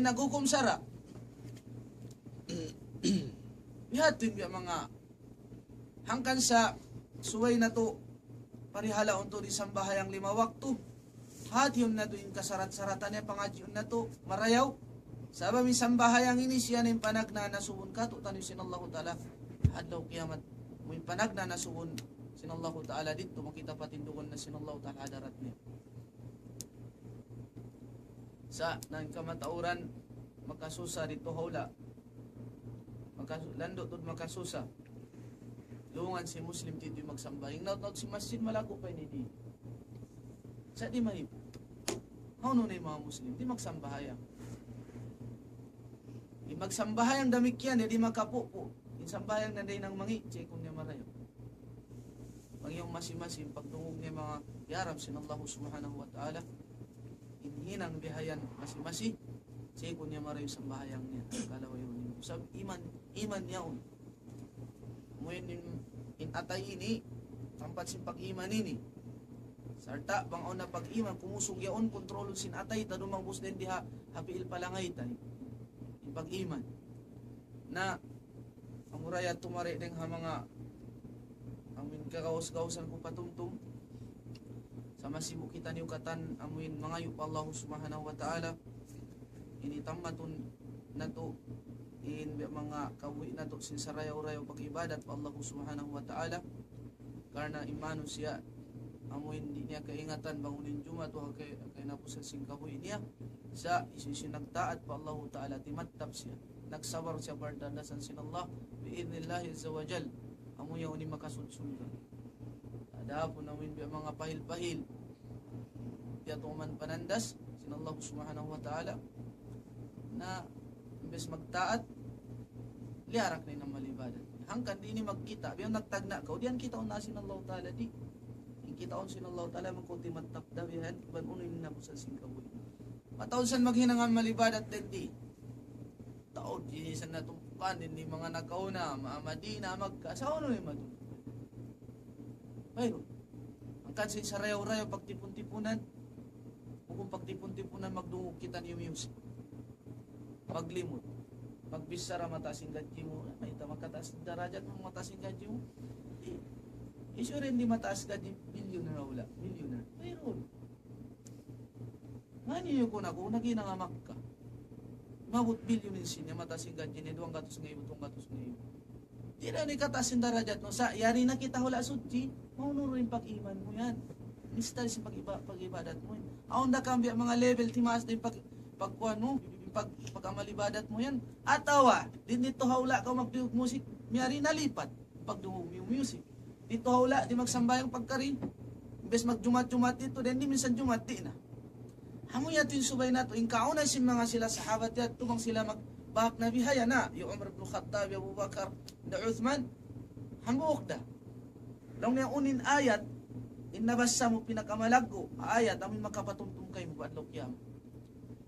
Nagukom sara. Bihatin biya mga hangkan sa suway na to, parihala unto di sambahayang 5 waktu. Hatiyom na to yung kasarat-saratan niya, panghajiyon na to, marayaw. Sabab may sambahayang ini siya na yung panagna na subon ka, tutan yung sinallahu ta'ala, hadlaw kiamat, may panagna na subon, sinallahu ta'ala dito, makita patindukan na sinallahu ta'ala hadarat niya. Sa nang kamatauran, makasusa dito hawla, lando to makasusa, luungan si Muslim dito yung magsambah. Yung naut si masjid, malago pa ini di. Sa di mahipo, hawno na yung mga Muslim, di magsambahayang. Magsambahayang damikyan, di makapupo. Insambahayang nanday ng mangi, kung niya marayo. Pag-iyong masimasim, pagtungog niya mga yaram, sinallahu subhanahu wa ta'ala, inhinang bihayan masimasi, kung niya marayo sambahayang niya. Kalaway yun. Sabi, iman yaon. Muin in atay ini, tampat sin pag-iman ini. Sarta, bang na pag-iman, kumusog yaon, kontrolon sin atay, tadumang bus din diha, hapiil palangay tayo. Pag-iman na ang uraya tumari din ha mga amin kakawas-kawasan ko patumtum Kamasibo kita niyo katan amuin mangayo pa Allah subhanahu wa ta'ala. Initamaton nato in mga kabuhi nato sin sarayaw-rayaw pag-ibadat pa Allah subhanahu wa ta'ala. Karena imano siya amuin hindi niya kaingatan bangunin Jumat o kay napusan sing kabuhi niya. Sa isisinagtaat pa Allah ta'ala timattap siya. Nagsabar siya bardadasan sin Allah biidnillahi azza wa jal. Amoy yaw ni makasunsundan. Adapon amuin biya mga pahil-pahil. Tiyato man panandas sin Allah subhanahu wa ta'ala na imbes magtaat liarak na ng malibadan. Hangkan di ni magkita, biyan nagtagna ka, o diyan kita on nasin Allah ta'ala di. Yung kita on sin Allah ta'ala magkunti matapda, biyan, iban unoy na po sa singkaboy. Mataon san maghinangan malibadat din di. Taon, dinisan na tumpukan, din ni mga nakauna, maamadina, magkasaon na yung matun. Pero, ang kansin sa rayaw-rayaw, pagtipon-tipunan, o kung pagtipon-tipunan, magdungog kita niyo music. Paglimot. Pagbisara matasing gadji mo, may makataas darajat mo matasing gadji mo. Sure hindi mataas gadji, milyoner na wala. Milyoner. Mayroon. Mani yung kuna ko, naginangamak ka. Mabut bilyonin siya, matasing gadji niya, 200 ngayon, 200 ngayon. Di na ni katasin darajat no. Sa yari na kita hula sudji, maunurin pag-iman mo yan. Mistal si pag-ibadat mo yan. Aon na kambya mga level, timaas na yung pagkuhan mo, pag-amalibadat mo yan. Atawa, din dito haula ka magbiog musik, miyari nalipat, pagdungog yung music. Dito haula, di magsambayang pagkarin. Imbes magjumat-jumat dito, din di minsan jumat di na. Hamoy yato yung subay na to, inkauna si mga sila sahabat yan, tumang sila magbahak na bihaya na, yung Umar ibn Khattab, yung Abu Bakar, na Uthman, hambuok da. Lang na yung unin ayat, inabasa mo pinakamalaggo, ayat, amin makapatumtum kayo mo, adlok yam.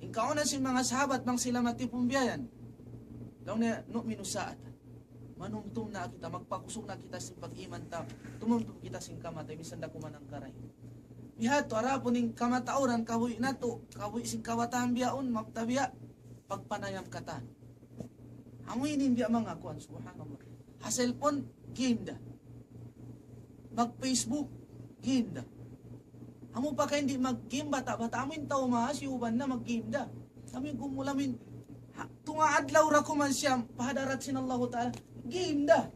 Inkauna si mga sahabat, bang sila matipumbiyayan, lang na minusaat. Manumtum na kita, magpakusog na kita sa pag-iman ta, tumumtum kita sing kamatay, misan da kuman ang karay. Ihato, arapon ng kamatauran, kahuy na to, kahuy sing kawatahan biyaon, magtabiya, pagpanayam katan. Amoy nindiya mga kuwan, subhanallah. Haselpon, game da. Mag-Facebook, game da. Amo pa kayo hindi mag-game, bata-bata, amoy tao maas, yuban na mag-game da. Amoy gumulamin, tunga adlaw ra ko man siya, pahadarat sin Allah ta'ala, game da.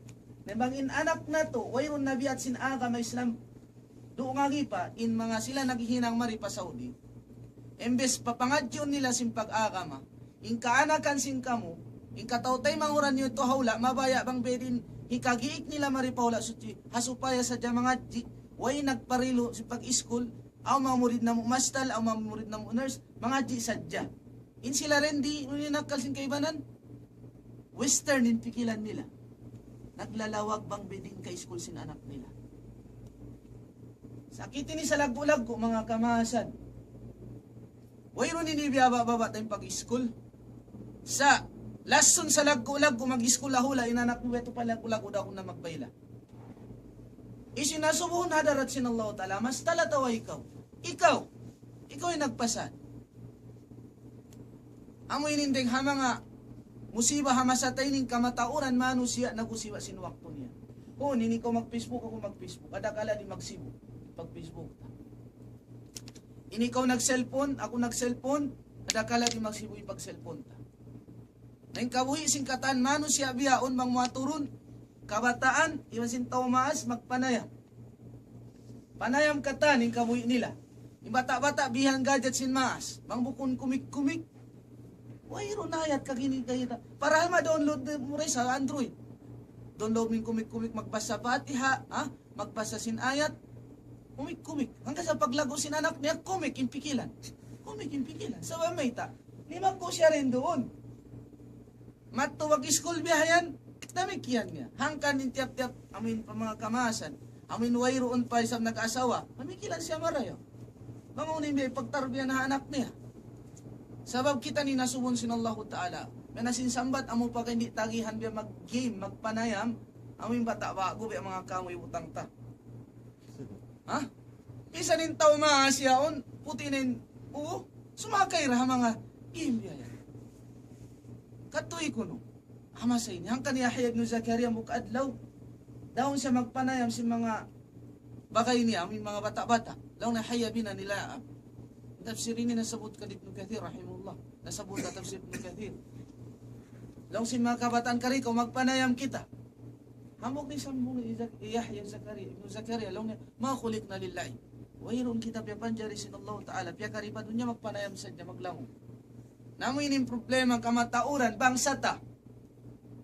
Nabangin anak na to, wayron nabiat sin aga may Islam, doon nga pa, in mga sila naghihinang mari pa Saudi, embes papangadyon nila sin pag-agama, in kaanakan sin kamo, in katautay manguran nyo ito haula, mabaya bang bedin, hikagiik nila mari paula suci, hasupaya sa dya mga di, way nagparilo si pag-iskul, aw mga murid na mo mastal, aw mga murid na mo nurse, mga di sadya. In sila rin di, ninakal sin kaibanan, western in pikilan nila. Naglalawag bang bedin ka iskul sin anak nila. Sakitin ni sa lagbulag ko mga kamahasan. Wayro ni baba tayong pag-iskul. Sa lason sa lagbulag ko mag-iskul hula inanak mo ito pala kulag uda ko na magbayla. Isinasubuhon hadarat sin Allah ta'ala mas talatawa ikaw. Ikaw ay nagpasad. Amo inindeng hamanga musiba hamasatay ning kamatauran manusia nagusiwa sin wakto niya. O nini ko mag-Facebook ako mag-Facebook. Adakala di magsibo pag-Facebook ta. Ini ikaw nag-cellphone, ako nag-cellphone, adakala di magsibo pag-cellphone ta. Nang kabuhi sing katan mano siya biyaon mang maturon, kabataan, iwan sin taumaas, magpanayam. Panayam katan, ning kabuhi nila. Yung bata-bata, bihang gadget sin maas, mang bukon kumik-kumik. Wayro nayat kagini kayo ta. Para ma-download mo rin sa Android. Download min kumik-kumik, magbasa Fatiha, magbasa sin ayat, kumik-kumik. Hanggang sa paglago sin anak niya, kumik, impikilan. Kumik, impikilan. Sa bamay ta, limang ko siya rin doon. Matuwag school biyahan, namikyan niya. Hangkan in tiap-tiap, amin pa mga kamasan, amin wayroon pa isang nag-asawa, mamikilan siya marayo. Mangunin biya pagtarbiyan na anak niya. Sabab kita ni nasubon sin Allah Ta'ala, may nasinsambat, amo pa hindi tagihan biya mag-game, magpanayam, amin bata bago biya mga kamoy utang ta. Ha? Isa nin tao maasyaon, puti nin, sumakay ra mga game biya yan. Katuy ko no, hamasay niya, hangkan niya Yahya ibn Zakaria mukadlaw, daon siya magpanayam si mga bagay niya, amin mga bata-bata. Law na haya bina nila tafsirin ni nasabot ka Ibn Kathir rahimahullah. Nasabot na tafsir Ibn Kathir. Law si mga kabataan kari ko magpanayam kita. Hamog ni sambung Yahya Zakaria Ibn Zakaria law na makulik na lillahi. Wayron kita pya panjari sin Allah Ta'ala pya kari pa dunya magpanayam sadya maglango. Namo ining problema kamatauran bangsa ta.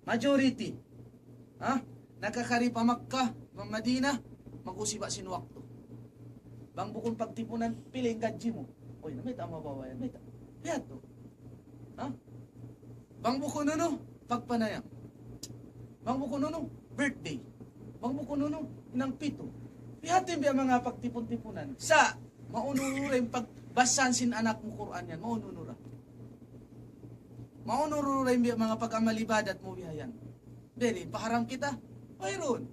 Majority. Nakakari pa Makkah, Madinah, mag-usiba sin wakto. Bang bukong pagtipunan, piling gadji mo. Oy, namita mabawayan, namita. Pihat to. Bang bukong nuno, pagpanayam. Bang bukong nuno, birthday. Bang bukong nuno, inang pito. Pihatin biya mga pagtipon-tipunan. Sa, maunuro yung pagbasan sin anak mo Quran yan, maunuro. Maunuro yung biya mga pag-amalibadat mo bihayan. Dili, paharam kita. Mayroon.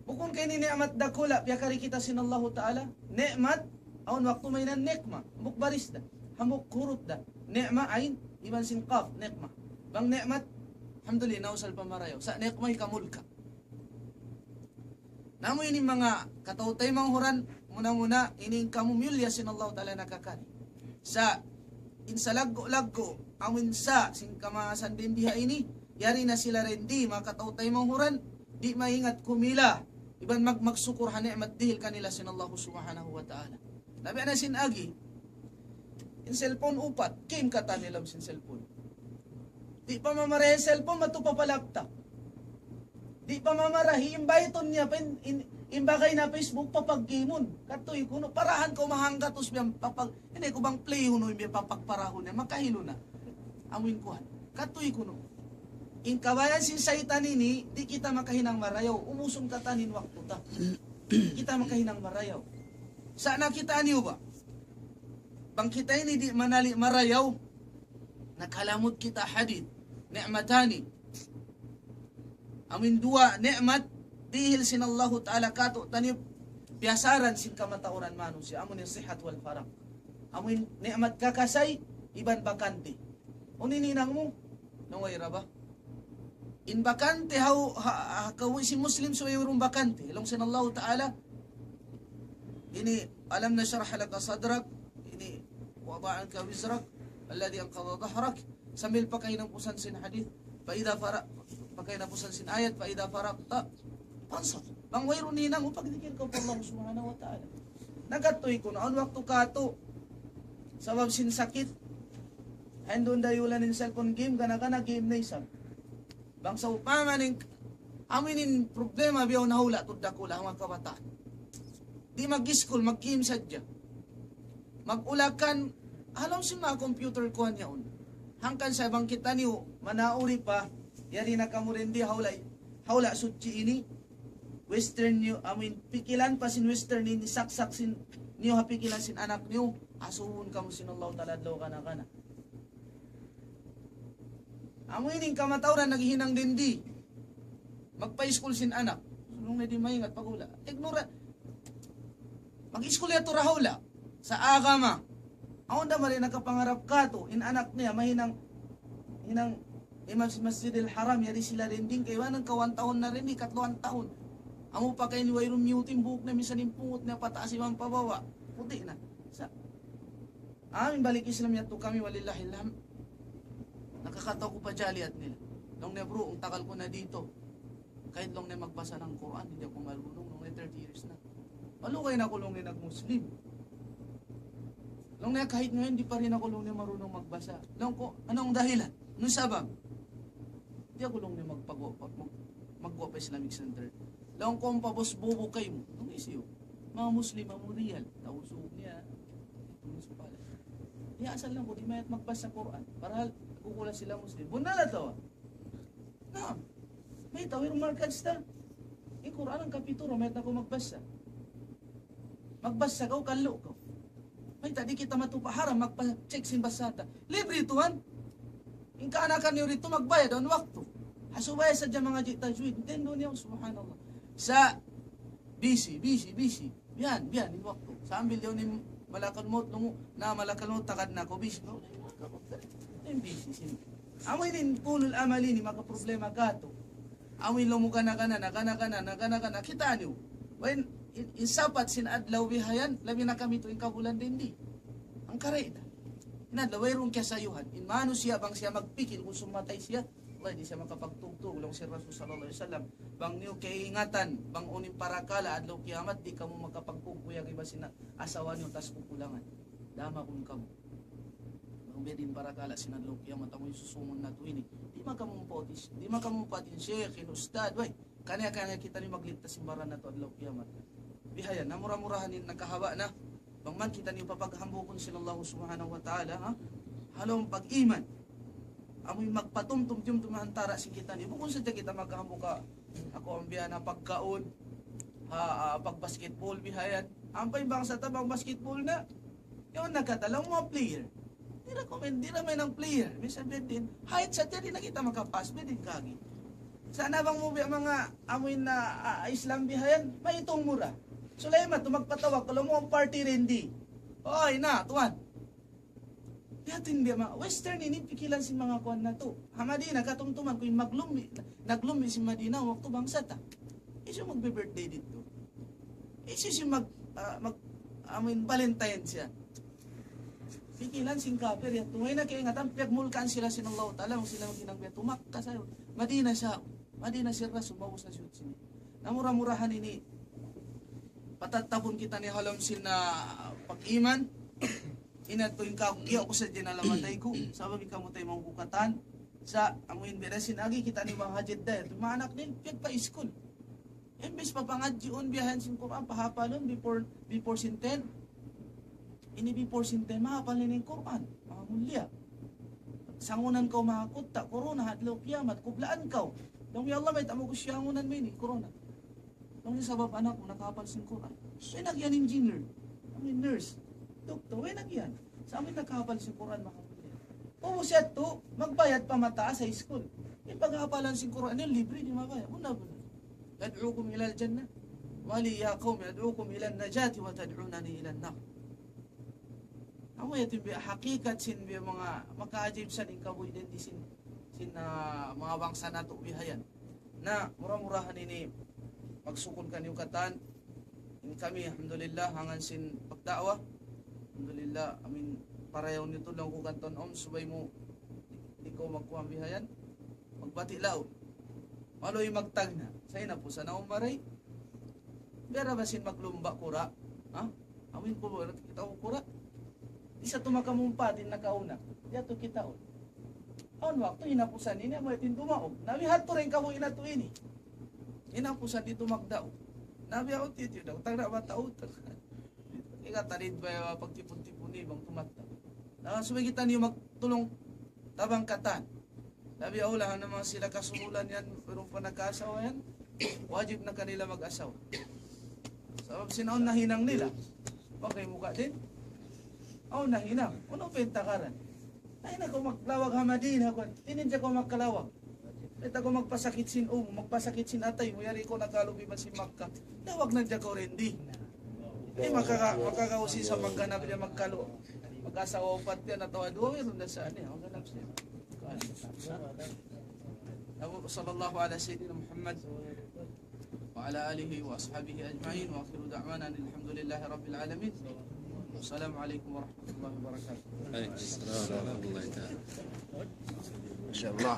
Bukon kay ni ni'mat dakula, piyakari kita sin Allah Ta'ala. Ni'mat, aun waktu mainan nikma. Hamuk baris da. Hamuk kurut da. Ni'ma ain, iban sin qaf, nikma. Bang ni'mat, alhamdulillah, nausal pamarayo. Sa nikma'y kamulka. Namo ini mga katautay manghuran, muna-muna, ining kamumilya sin Allah Ta'ala nakakani. Sa insalaggo-laggo, awin sa, sin kamasan din diha ini, yari na sila rin di, makatautay manghuran, di maingat kumila, iban magsukur hani'mat dihil kanila sin Allah subhanahu wa ta'ala. Nabi na sin agi, in cellphone upat, kim kata nilam sin cellphone. Di pa mamarahin cellphone, matupapalapta. Di pa mamarahi, imbayton niya, imbagay na Facebook, papag-gimon. Katoy kuno, parahan ko mahanggatos biyang papag, hindi ko bang play huno, yung papagparahon niya, makahilo na. Amin kuhan. Katoy kuno. In kabayan sin saitan ini, di kita makahinang marayaw. Umusong katanin waktu ta. Kita makahinang marayaw. Sana kita niyo ba? Bang kita ini di manali marayaw. Nakalamot kita hadid. Ni'matani. Amin dua, ni'mat. Dihil sin Allah Ta'ala kato tanib. Biasaran sin kamatauran manusia. Amun yung sihat wal faraq. Amin ni'mat kakasay. Iban bakante. Unininang mo. Nangwayra ba? In bakante kawi si Muslim so yung bakante. Ilong sin Allah Ta'ala. Ini alam na syarah laka sadrak. Ini wadaan ka wizrak. Alladhi ang kadadahrak. Sambil pakai ng pusan sin hadith. Paida farak. Pakai ng pusan sin ayat. Paida farak ta. Pansat. Bang wayro ninang upagdikir ka pa Allah subhanahu wa ta'ala. Nagatoy ko noon waktu kato. Sabab sin sakit. Andun dayulan in cellphone game. Gana-gana game na isang. Bang sa upama ning aminin problema biyaw nahula tudda ko lang mga kabataan. Di mag-school, mag-game sadya. Mag-ulakan, alam si mga computer ko niyaon. Hangkan sa ibang kita niyo, manauri pa, yari na kamurin di hawla sutsi ini. Western niyo, pikilan pa sin western ni saksak sin niyo hapikilan sin anak niyo. Asuhun ka mo sin Allah taladlaw kana. Amo ining kamatauran naghihinang dindi. Magpa-school sin anak. Nung na di maingat pagula. Ignora. Mag-school yato rahula. Sa agama. Aon da mali nakapangarap ka to. In anak niya mahinang imam si Masjidil Haram. Yari sila dinding. Kaya nang kawan taon na rin. Katluan taon. Amo pa kayo ni Wayron Muting buhok na misan yung pungot na pataas imang pabawa. Puti na. Amin balik Islam yato kami walillahilham. Nakakataw ko pa jaliat nila. Long na bro, ang takal ko na dito. Kahit long na magbasa ng Quran, hindi ako marunong. Long na 30 years na. Malukay na ako long na nag-Muslim. Long na kahit ngayon, hindi pa rin ako long na marunong magbasa. Long ko, anong dahilan? Anong sabab? Hindi ako long na magwa pa Islamic Center. Long ko ang pabos-bobo kayo mo. Anong isyo? Mga Muslim, ang real. Tausog niya. Ito sa pala. Iasal lang ko, di mayat magbasa Quran. Para kukula sila Muslim. Bunala to. Na. May tawir markets ta. Quran ang kapitulo, may ako magbasa. Magbasa ka o kalo ka. May tadi kita matupaharam, magpa-check sin basata. Libre ituhan. Yung kaanakan niyo rito, magbayad ang waktu. Hasubaya sa dyan mga tajwid. Intendo niyo, subhanallah. Sa busy. Yan, yung waktu. Sa ambil daw ni malakalmot, na malakalmot, takad na ako, busy. No, yung busy sin. Amoy din punul amali ni maka problema gato. Amoy lumuka na kana, kita niyo. When insapat sinadlaw bihayan, labi na kami tuwing kabulan din di. Ang karay na. Inadlaw, wayrong kaya sayuhan. Inmano siya, bang siya magpikil kung sumatay siya, wala, di siya makapagtugtog. Lang si Rasul sallallahu alaihi wasallam, bang niyo kaingatan, bang uning parakala, adlaw kiamat, di ka mo makapagkukuyag, iba sina asawa niyo, tas kukulangan. Dama kung kamo. Bang bedin parakala, sinadlaw kiamat, amoy susungon na tuwini. Di makamumpatin siya, kinustad, way. Kanya-kanya kita ni magligtas simbaran na to, adlaw kiamat. Bihayan, namura-murahanin nagkahaba na. Bang man kita ni papaghambukon sila Allah subhanahu wa ta'ala, ha? Halong pag-iman. Amoy magpatumtum-tum tumahantara si kita ni. Bukon sa kita magkahambuka. Ako ang biya na pagkaon, pag-basketball, bihayan. Ampay bang sa tabang basketball na? Yung nagkatalang mga player. Di na may ng player. Minsan din, height sa dyan, di na kita makapas, din kagi. Sana bang mo mga amoy na Islam bihayan, may itong mura. Sulaiman, tumagpatawag, kalau mo ang party rin di. Oy na, tuwan. Yatin dia mga Western ini pikilan si mga kuan na to. Hamadina, katumtuman, kung naglumi si Madina, waktu bangsa ta. Iso magbe-birthday dito. Iso si Valentine siya. Pikilan sing kafir ya. Tungay na kaya ingatan, piyagmulkan sila sinallahu ta'ala, sila maginagbiya, tumakka sa'yo. Madina si Rasul, mawus na siyot sini. Namura-murahan ini, patatabon kita ni halam sina pag-iman. Inatuin ka, iya ko sa dinalamatay ko. Sabi ka mo tayo mga kukatan. Sa amuin berasin agi, kita ni mga hajid dahil. Mga anak din, piyag pa iskul. Imbes papangadjion, biyahan sin Quran, pahapalon, before sin 10. Ini before sin 10, mahapalin yung Quran. Mga mulya. Sangunan kau mahakutta, korona, hadlaw, kiamat, kublaan kau. Dong ya Allah, may tamo ko siyangunan may ni, korona. Ang sabab anak mo nakapal sin Quran. May nagyan engineer. Nurse. Doktor, may nagyan. Sa amin nakapal sin Quran, makamuli. O siya to, magbayad pa mataas sa school. May paghapalan sin Quran, yung libre, di mabaya. Una ba? Yad'ukum ila al-jannah. Wali ya qawm, yad'ukum ila al-najati wa tad'unani ila al-nar. Amo yatin bi hakikat sin bi mga makaajib sa ning kaboy din di sin mga bangsa nato bihayan. Na mura-murahan ini magsukon kanyo katan in kami alhamdulillah hangan sin pagdaawa alhamdulillah amin parayaw nito lang ko kanton subay mo di ko magkuha bihayan magbati law maloy magtagna say na po sa naumaray bera basin maglumba kura ha amin po kita ko kura isa tumakamumpa din nakauna yato kita on waktu inapusan ini mo itin tumaog nabihat to rin kamo inato ini inapusan dito magdao. Nabi ako titi daw, tagna ba tao? Ika tarid ba pagtipon-tipon ni bang tumataw. Nakasumigitan niyo magtulong tabang katan. Nabi ako lang naman sila kasuhulan yan, pero pa nagkasawa yan, wajib na kanila mag-asawa. Sabab sinaon na hinang nila. Bakay mukha din? Ako na hinang. Ano pentakaran? Ay na ko maglawag hamadin ako. Tinin siya ko magkalawag. Ito ko magpasakit sin magpasakit sin atay, muyari ko nakalubi man si Makka. Dawag na dyan ko rin di. Makakausi sa magganap niya magkalo. Mag-asawa upat yan, natawa doon, meron na saan niya. Magganap siya. Sallallahu ala sayyidina Muhammad wa ala alihi wa ashabihi ajma'in wa akhiru da'wana alhamdulillahi rabbil alamin. Wassalamualaikum warahmatullahi wabarakatuh. Waalaikumsalam warahmatullahi wabarakatuh. Masya Allah.